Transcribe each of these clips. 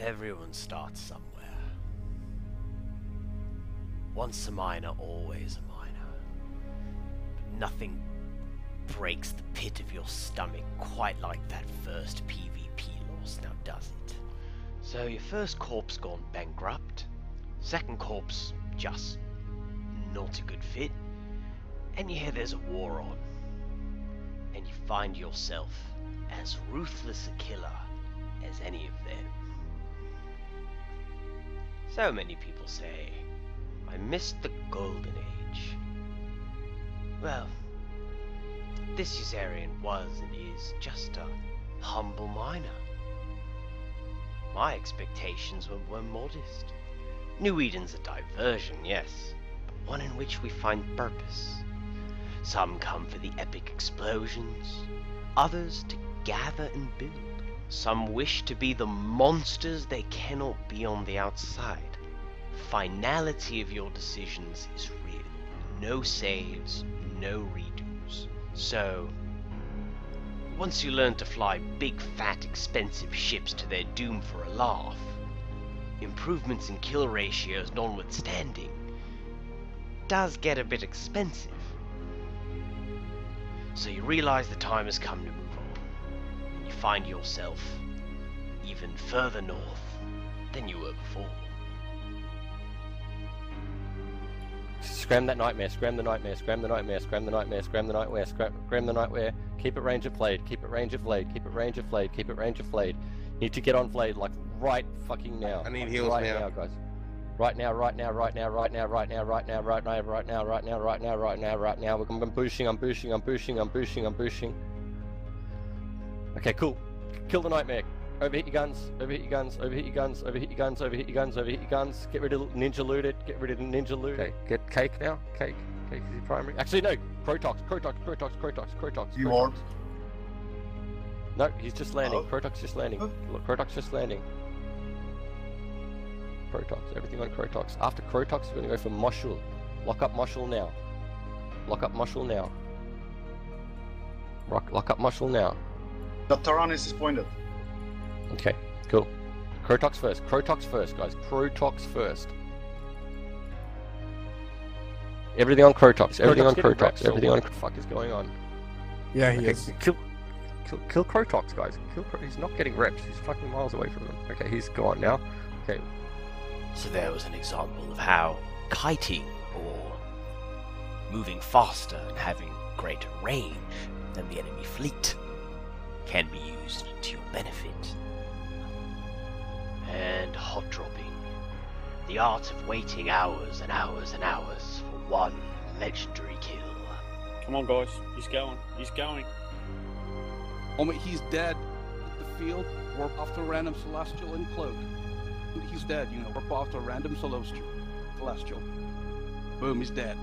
Everyone starts somewhere. Once a miner, always a miner. But nothing breaks the pit of your stomach quite like that first PvP loss, now does it? So your first corpse gone bankrupt, second corpse just not a good fit, and you hear there's a war on, and you find yourself as ruthless a killer as any of them. So many people say, I missed the golden age. Well, this Yossarian was and is just a humble miner. My expectations were modest. New Eden's a diversion, yes, but one in which we find purpose. Some come for the epic explosions, others to gather and build. Some wish to be the monsters they cannot be on the outside. Finality of your decisions is real. No saves, no redos. So, once you learn to fly big, fat, expensive ships to their doom for a laugh, improvements in kill ratios notwithstanding, does get a bit expensive. So you realize the time has come to move on, and you find yourself even further north than you were before. Scram that nightmare, scram the nightmare, scram the nightmare, scram the nightmare, scram the nightmare, scram the nightmare, keep it range of flayed, keep it range of flayed, keep it range of flayed, keep it range of flayed. Need to get on flayed like right fucking now. I need heals right now. now, guys. Right now, right now, right now, right now, right now, right now, right now, right now, right now, right now, right now, right now. I'm boosting, I'm boosting, I'm boosting, I'm boosting, I'm boosting. Okay, cool. Kill the nightmare. Overhit your guns, overhit your guns, overhit your guns, overhit your guns, overhit your guns, overhit your guns. Get rid of ninja loot it, get rid of ninja loot. Okay, get cake now. Cake is your primary. Actually, no. Crotox. You want? No, he's just landing. Crotox just landing. Look, Crotox just landing. Crotox, everything on Crotox. After Crotox, we're gonna go for Moshul. Lock up Moshul now. Lock up Moshul now. Lock up Moshul now. The Taranis is pointed. Okay, cool. Crotox first. Crotox first, guys. Crotox first. Everything on Crotox. Everything on Crotox. Everything on. What the fuck is going on? Yeah, he is. Kill Crotox, guys. He's not getting reps. He's fucking miles away from him. Okay, he's gone now. Okay. So there was an example of how kiting, or moving faster and having greater range than the enemy fleet, can be used to your benefit. And hot dropping, the art of waiting hours and hours and hours for one legendary kill. Come on, guys. He's going. He's going. Moment he's dead. Hit the field. Warp off to a random celestial and cloak. He's dead. You know, warp off to a random celestial. Boom. He's dead.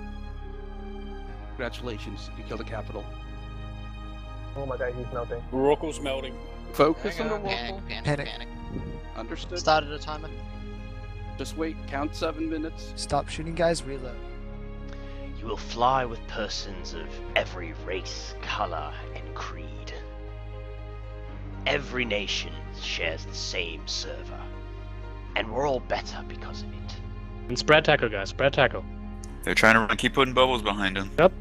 Congratulations. You killed the capital. Oh my god, he's melting. Morocco's melting. Focus on the Panic. Understood. Started a timer. Just wait. Count 7 minutes. Stop shooting, guys. Reload. You will fly with persons of every race, color, and creed. Every nation shares the same server, and we're all better because of it. And spread tackle, guys. Spread tackle. They're trying to keep putting bubbles behind him. Yep.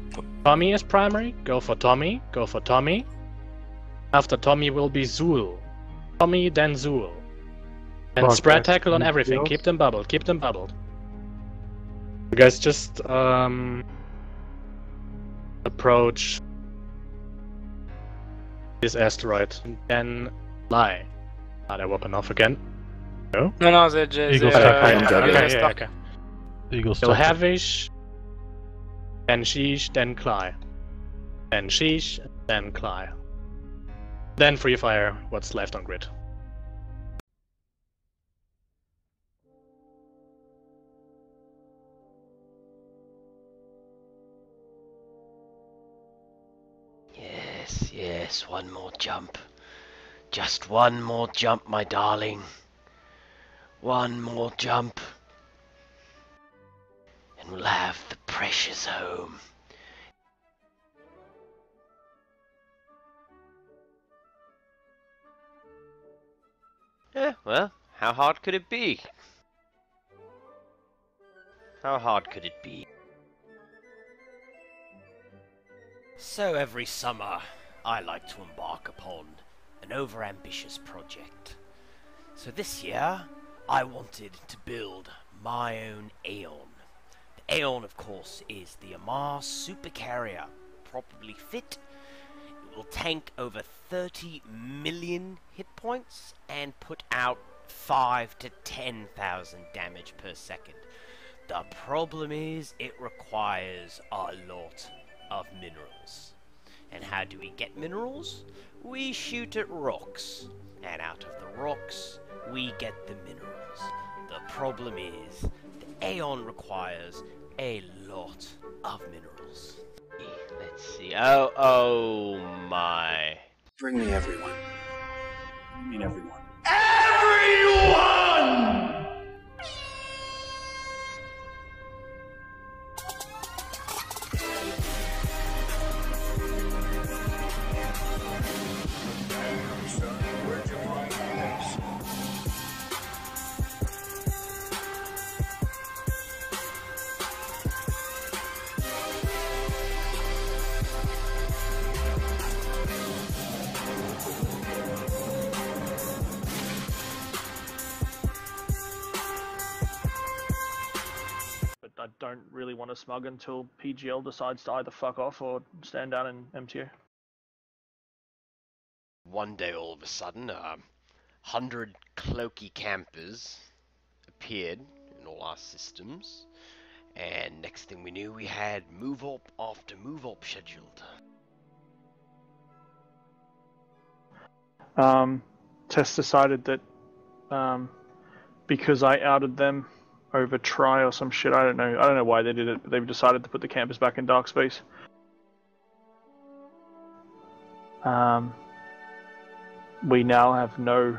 Tommy is primary. Go for Tommy. Go for Tommy. After Tommy will be Zool. Tommy, then Zool. And Okay. spread tackle on everything. Keep them bubbled. Keep them bubbled. You guys just approach this asteroid and then lie. Are they weapon off again? No? No, they're just... Eagle okay. Eagle So Havish, then Sheesh, then Cly. Then Sheesh, then Cly. Then free fire what's left on grid. Yes, one more jump. Just one more jump, my darling. One more jump. And we'll have the precious home. Yeah, well, How hard could it be? How hard could it be? So every summer, I like to embark upon an overambitious project. So this year, I wanted to build my own Aeon. The Aeon, of course, is the Amar supercarrier, properly fit. It will tank over 30 million hit points and put out 5 to 10,000 damage per second. The problem is it requires a lot of minerals. And how do we get minerals? We shoot at rocks, and out of the rocks we get the minerals. The problem is the Aeon requires a lot of minerals. Let's see. Oh my. Bring me everyone. I mean everyone. I don't really want to smug until PGL decides to either fuck off or stand down in MTO. One day, all of a sudden, 100 cloaky campers appeared in all our systems, and next thing we knew, we had move-up after move-up scheduled. Tess decided that because I outed them over try or some shit, I don't know why they did it, but they've decided to put the campus back in dark space. We now have no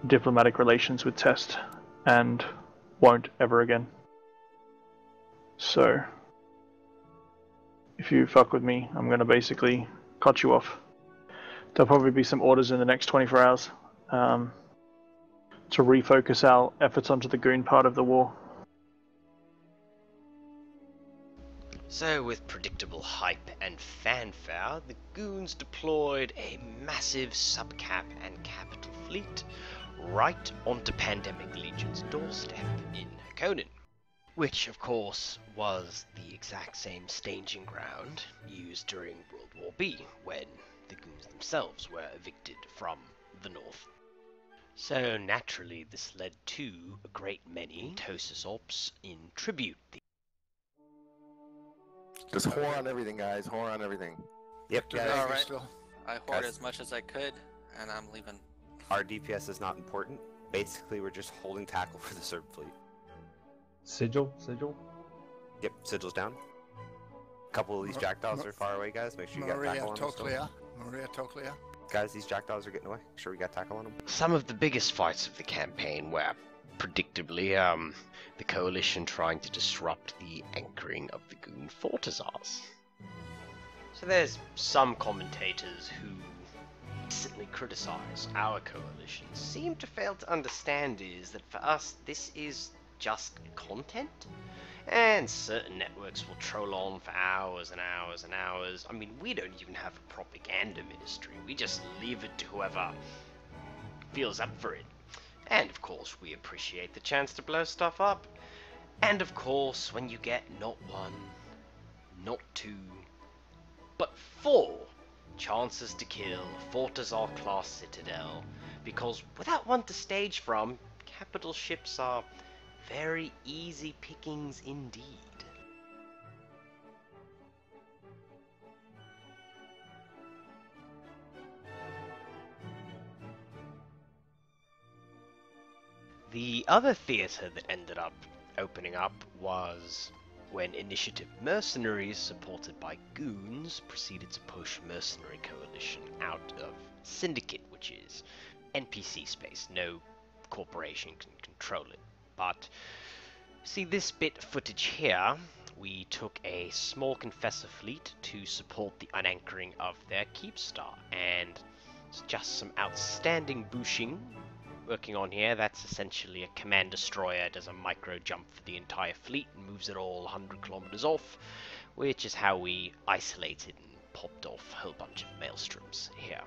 diplomatic relations with Test, and won't ever again. So if you fuck with me, I'm gonna basically cut you off. There'll probably be some orders in the next 24 hours. To refocus our efforts onto the goon part of the war. So, with predictable hype and fanfare, the goons deployed a massive subcap and capital fleet right onto Pandemic Legion's doorstep in Hakonin, which, of course, was the exact same staging ground used during World War B, when the goons themselves were evicted from the north. So naturally, this led to a great many Tosis Ops in tribute. Just whore on everything, guys. Whore on everything. Yep, guys. Alright. I hoard as much as I could, and I'm leaving. Our DPS is not important. Basically, we're just holding tackle for the Serb fleet. Sigil? Yep, Sigil's down. A couple of these jackdaws are far away, guys. Make sure you got tackle on them. Maria Toklia. Guys, these jackdaws are getting away. Make sure we got tackle on them. Some of the biggest fights of the campaign were, predictably, the Coalition trying to disrupt the anchoring of the Goon Fortizars. So there's some commentators who instantly criticize our coalition, seem to fail to understand is that for us this is just content, and certain networks will troll on for hours and hours and hours. I mean, we don't even have a propaganda ministry, we just leave it to whoever feels up for it. And of course we appreciate the chance to blow stuff up, and of course when you get not one, not two, but 4 chances to kill a Fortizar class citadel, because without one to stage from, capital ships are very easy pickings indeed. The other theatre that ended up opening up was when Initiative Mercenaries, supported by goons, proceeded to push Mercenary Coalition out of Syndicate, which is NPC space. No corporation can control it. But, see this bit of footage here, we took a small Confessor fleet to support the unanchoring of their Keepstar, and It's just some outstanding bushing working on here. That's essentially a command destroyer, does a micro jump for the entire fleet and moves it all 100 kilometers off, which is how we isolated and popped off a whole bunch of maelstroms here.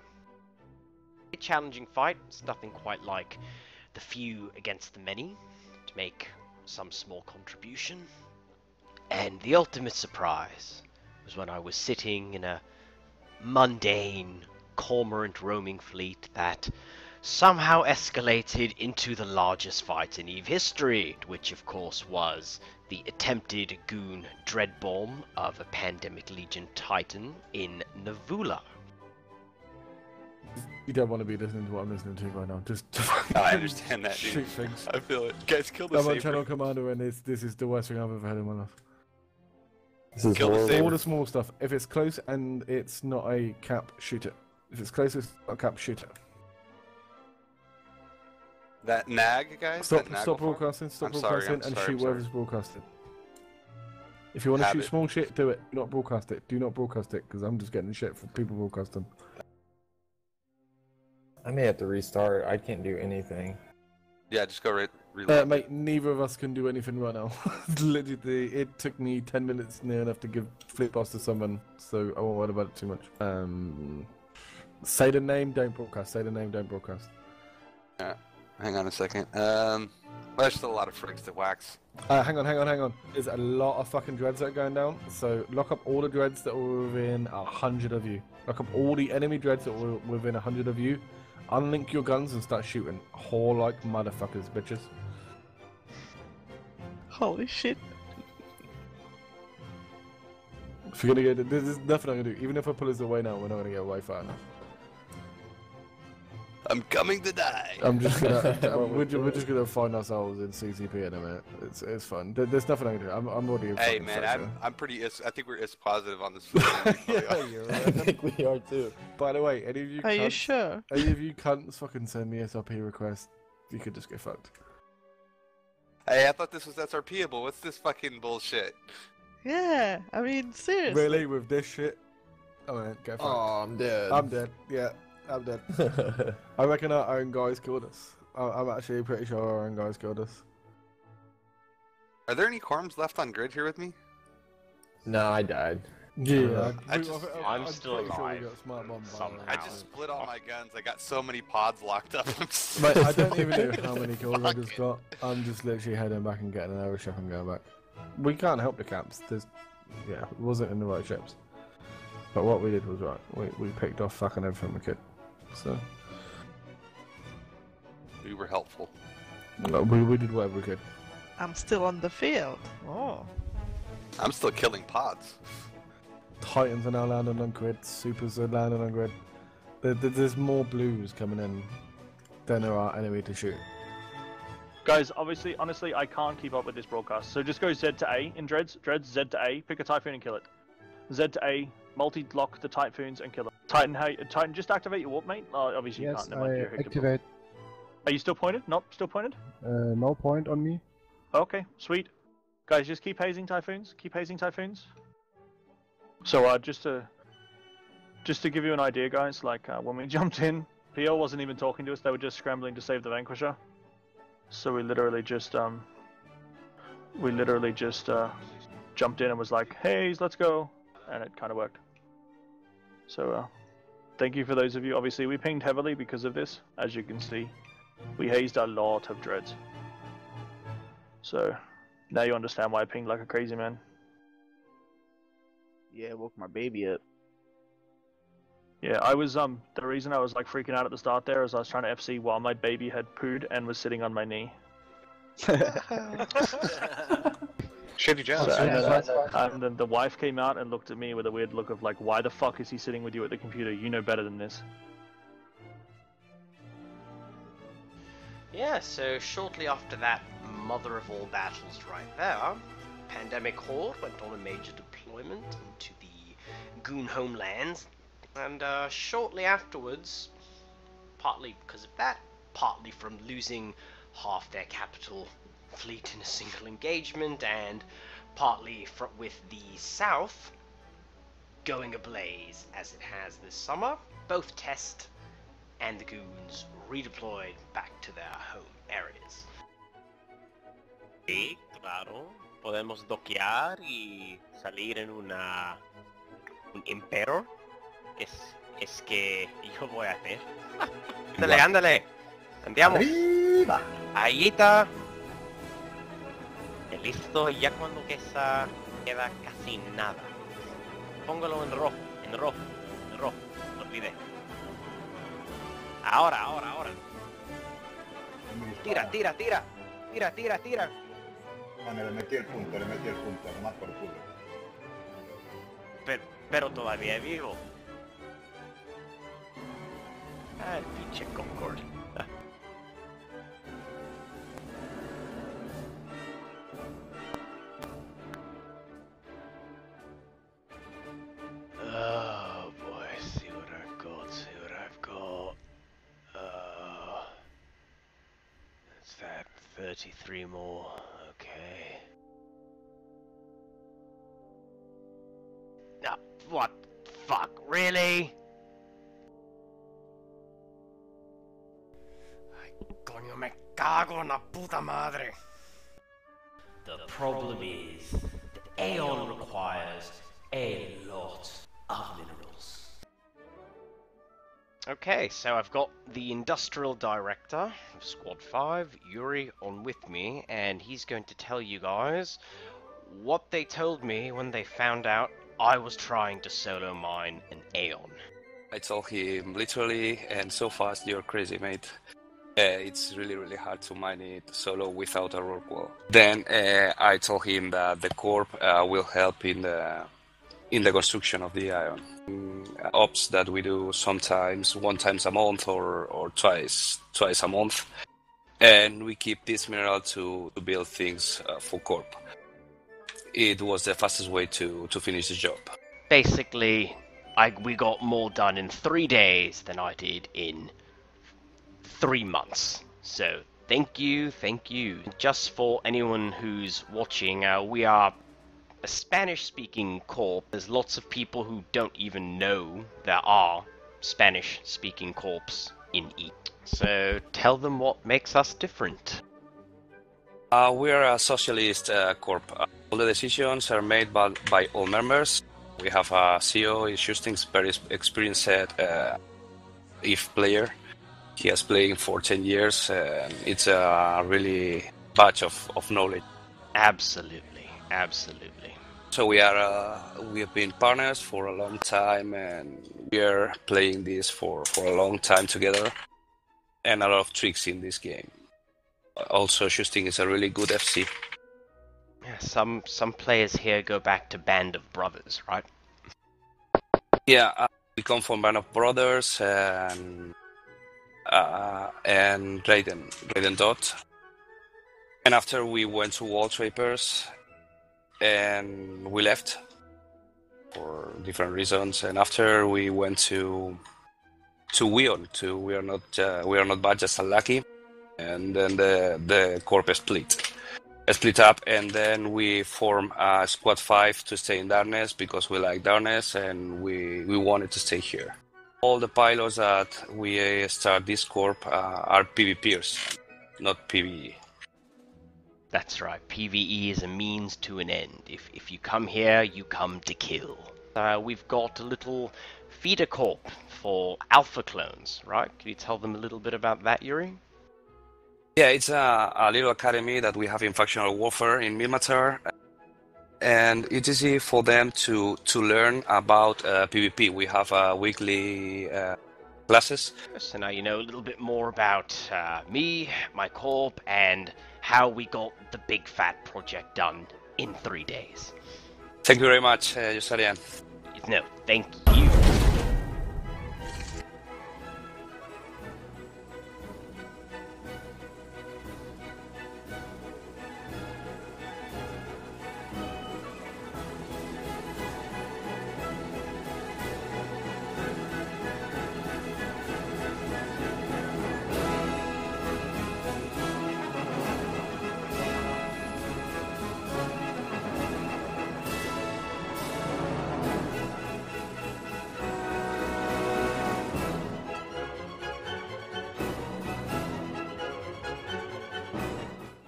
A challenging fight. It's nothing quite like the few against the many to make some small contribution. And the ultimate surprise was when I was sitting in a mundane cormorant roaming fleet that somehow escalated into the largest fight in EVE history, which of course was the attempted goon dreadbomb of a Pandemic Legion Titan in Navula. You don't want to be listening to what I'm listening to right now. Just I understand that, dude. Shoot things. I feel it. Guys, kill the I'm saber. on Channel Commander, and this is the worst thing I've ever had in my life. This is Kill the saber. All the small stuff. If it's close and it's not a cap, shoot it. If it's close, it's not a cap, shoot it. That nag, guys? Stop, that nag stop will farm? broadcasting, stop I'm sorry, broadcasting, and shoot whatever's broadcasted. If you want to shoot Habit. small shit, do it. Do not broadcast it. Do not broadcast it, because I'm just getting shit for people broadcasting. I may have to restart. I can't do anything. Yeah, just go reload. Mate, neither of us can do anything right now. Literally, it took me 10 minutes near enough to give flip pass to someone, so I won't worry about it too much. Say the name, don't broadcast. Say the name, don't broadcast. Yeah. Hang on a second. There's still a lot of frigs to wax. Hang on. There's a lot of fucking dreads that are going down, so lock up all the dreads that were within 100 of you. Lock up all the enemy dreads that were within 100 of you. Unlink your guns and start shooting. Whore like motherfuckers, bitches. Holy shit. If you're gonna get, there's nothing I'm gonna do. Even if I pull us away now, we're not gonna get away far enough. I'm coming to die. I'm just gonna, we're just gonna find ourselves in CCP in a minute. It's fun. There's nothing I can do. I'm already. In Hey fucking man, structure. I'm pretty. I think we're is positive on this. Yeah, you're right. I think we are too. By the way, any of you? Are you cunts- sure? Any of you cunts fucking send me SRP requests? You could just get fucked. Hey, I thought this was SRPable. What's this fucking bullshit? Yeah, I mean, seriously. Really, with this shit? Oh man, get fucked. Oh, I'm dead. I'm dead. Yeah, I'm dead. I reckon our own guys killed us. I'm actually pretty sure our own guys killed us. Are there any corms left on grid here with me? No, I died. Yeah, I'm still pretty sure we alive. got smart bombed by Somehow. I just split all my guns. I got so many pods locked up. Mate, I don't even know how many kills I just got. I'm just literally heading back and getting an arrow ship and going back. We can't help the camps. Yeah, it wasn't in the right ships. But what we did was right. We picked off fucking everything we could. So We were helpful. we did whatever we could. I'm still on the field. Oh. I'm still killing pods. Titans are now landing on grid. Supers are landing on grid. There's more blues coming in than there are enemy to shoot. Guys, honestly, I can't keep up with this broadcast. So just go Z to A in Dreads. Dreads, Z to A. Pick a Typhoon and kill it. Z to A. Multi-lock the Typhoons and kill it. Titan, just activate your warp, mate. Obviously you can't. Never mind, you're hooked up. Activate. Are you still pointed? Nope, still pointed? No point on me. Okay, sweet. Guys, just keep hazing Typhoons. Keep hazing Typhoons. So, just to give you an idea, guys, like, when we jumped in, PL wasn't even talking to us. They were just scrambling to save the Vanquisher. So we literally just jumped in and was like, "Hey, let's go," and it kind of worked. So, thank you for those of you. Obviously, we pinged heavily because of this. As you can see, we hazed a lot of dreads. So now you understand why I pinged like a crazy man. Yeah, woke my baby up. Yeah, I was the reason I was like freaking out at the start there is I was trying to FC while my baby had pooed and was sitting on my knee. Shitty job. And then the wife came out and looked at me with a weird look of like, "Why the fuck is he sitting with you at the computer? You know better than this." Yeah, so shortly after that mother of all battles right there, Pandemic Horde went on a major deployment into the Goon homelands, and shortly afterwards, partly because of that, partly from losing half their capital fleet in a single engagement, and partly with the south going ablaze as it has this summer, both test and the goons redeployed back to their home areas. Sí, claro. Podemos doquear y salir en un Emperor. Es que yo voy a hacer. Ándale, ándale. Andiamo. ¡Arriba! Ahí está. Listo, y ya cuando queda casi nada. Póngalo en rojo, en rojo, en rojo. No olvidé. Ahora. Tira. Bueno, le metí el punto, nomás por culo. Pero todavía vivo. Ah, el pinche Concord. Oh boy, see what I've got. That's that 33 more. Okay. Now, what? Fuck, really? Coño, me cago en la puta madre. The problem is that Aeon requires a lot of minerals. Okay, so I've got the Industrial Director of Squad 5, Yuri, on with me, and he's going to tell you guys what they told me when they found out I was trying to solo mine an Aeon. I told him literally, and so fast you're crazy, mate. It's really hard to mine it solo without a rock wall. Then I told him that the Corp will help in the construction of the Ion. Ops that we do sometimes one times a month or twice a month, and we keep this mineral to build things for Corp. It was the fastest way to finish the job. Basically, we got more done in 3 days than I did in 3 months. So thank you. Just for anyone who's watching, we are a Spanish-speaking corp. There's lots of people who don't even know there are Spanish-speaking corps in E. So tell them what makes us different. We're a socialist corp. All the decisions are made by all members. We have a CEO, he's Justin, very experienced EVE player. He has played for 10 years. It's a really batch of knowledge. Absolutely. So we have been partners for a long time, and we are playing this for a long time together, and a lot of tricks in this game. Also, Justin is a really good FC. Yeah, some players here go back to Band of Brothers, right? Yeah, we come from Band of Brothers and Raiden Dot. And after we went to Wall Trappers, and we left for different reasons. And after we went to Weon, we are not bad, just unlucky. And then the corp split up, and then we formed Squad 5 to stay in Darkness because we like Darkness and we wanted to stay here. All the pilots that we start this corp are PvPers, not PvE. That's right, PvE is a means to an end. If you come here, you come to kill. We've got a little feeder corp for alpha clones, right? Can you tell them a little bit about that, Yuri? Yeah, it's a little academy that we have in factional warfare in Midmatar, and it's easy for them to learn about PvP. We have weekly classes. So now you know a little bit more about me, my corp, and how we got the big fat project done in 3 days. Thank you very much, Yossarian. No, thank you.